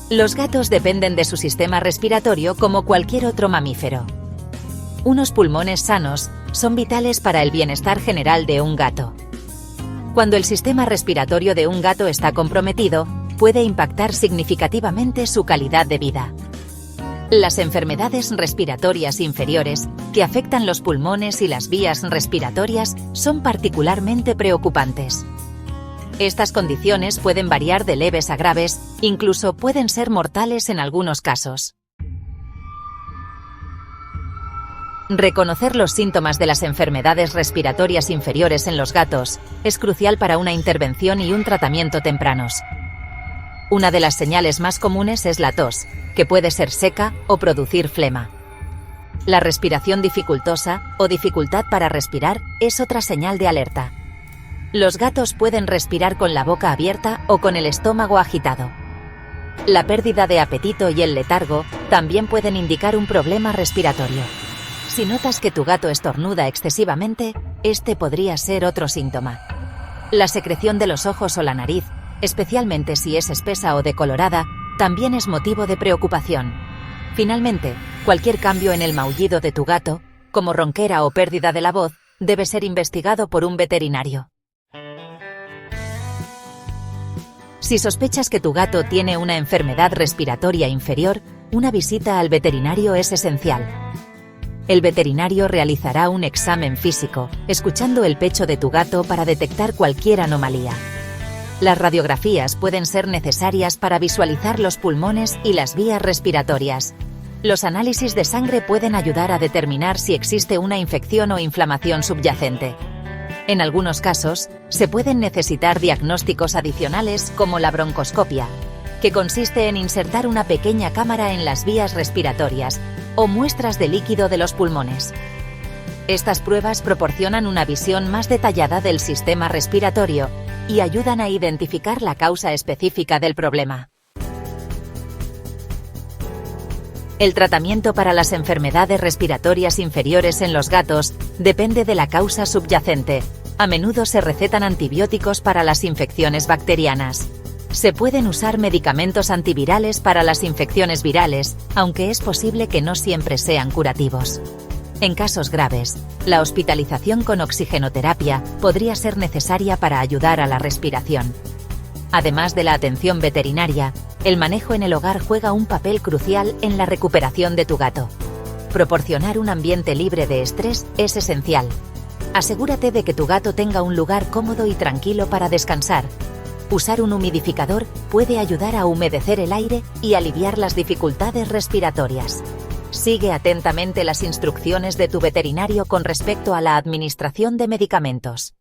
Los gatos dependen de su sistema respiratorio como cualquier otro mamífero. Unos pulmones sanos son vitales para el bienestar general de un gato. Cuando el sistema respiratorio de un gato está comprometido, puede impactar significativamente su calidad de vida. Las enfermedades respiratorias inferiores, que afectan los pulmones y las vías respiratorias, son particularmente preocupantes. Estas condiciones pueden variar de leves a graves, incluso pueden ser mortales en algunos casos. Reconocer los síntomas de las enfermedades respiratorias inferiores en los gatos es crucial para una intervención y un tratamiento tempranos. Una de las señales más comunes es la tos, que puede ser seca o producir flema. La respiración dificultosa o dificultad para respirar es otra señal de alerta. Los gatos pueden respirar con la boca abierta o con el estómago agitado. La pérdida de apetito y el letargo también pueden indicar un problema respiratorio. Si notas que tu gato estornuda excesivamente, este podría ser otro síntoma. La secreción de los ojos o la nariz, especialmente si es espesa o decolorada, también es motivo de preocupación. Finalmente, cualquier cambio en el maullido de tu gato, como ronquera o pérdida de la voz, debe ser investigado por un veterinario. Si sospechas que tu gato tiene una enfermedad respiratoria inferior, una visita al veterinario es esencial. El veterinario realizará un examen físico, escuchando el pecho de tu gato para detectar cualquier anomalía. Las radiografías pueden ser necesarias para visualizar los pulmones y las vías respiratorias. Los análisis de sangre pueden ayudar a determinar si existe una infección o inflamación subyacente. En algunos casos, se pueden necesitar diagnósticos adicionales como la broncoscopia, que consiste en insertar una pequeña cámara en las vías respiratorias, o muestras de líquido de los pulmones. Estas pruebas proporcionan una visión más detallada del sistema respiratorio y ayudan a identificar la causa específica del problema. El tratamiento para las enfermedades respiratorias inferiores en los gatos depende de la causa subyacente. A menudo se recetan antibióticos para las infecciones bacterianas. Se pueden usar medicamentos antivirales para las infecciones virales, aunque es posible que no siempre sean curativos. En casos graves, la hospitalización con oxigenoterapia podría ser necesaria para ayudar a la respiración. Además de la atención veterinaria, el manejo en el hogar juega un papel crucial en la recuperación de tu gato. Proporcionar un ambiente libre de estrés es esencial. Asegúrate de que tu gato tenga un lugar cómodo y tranquilo para descansar. Usar un humidificador puede ayudar a humedecer el aire y aliviar las dificultades respiratorias. Sigue atentamente las instrucciones de tu veterinario con respecto a la administración de medicamentos.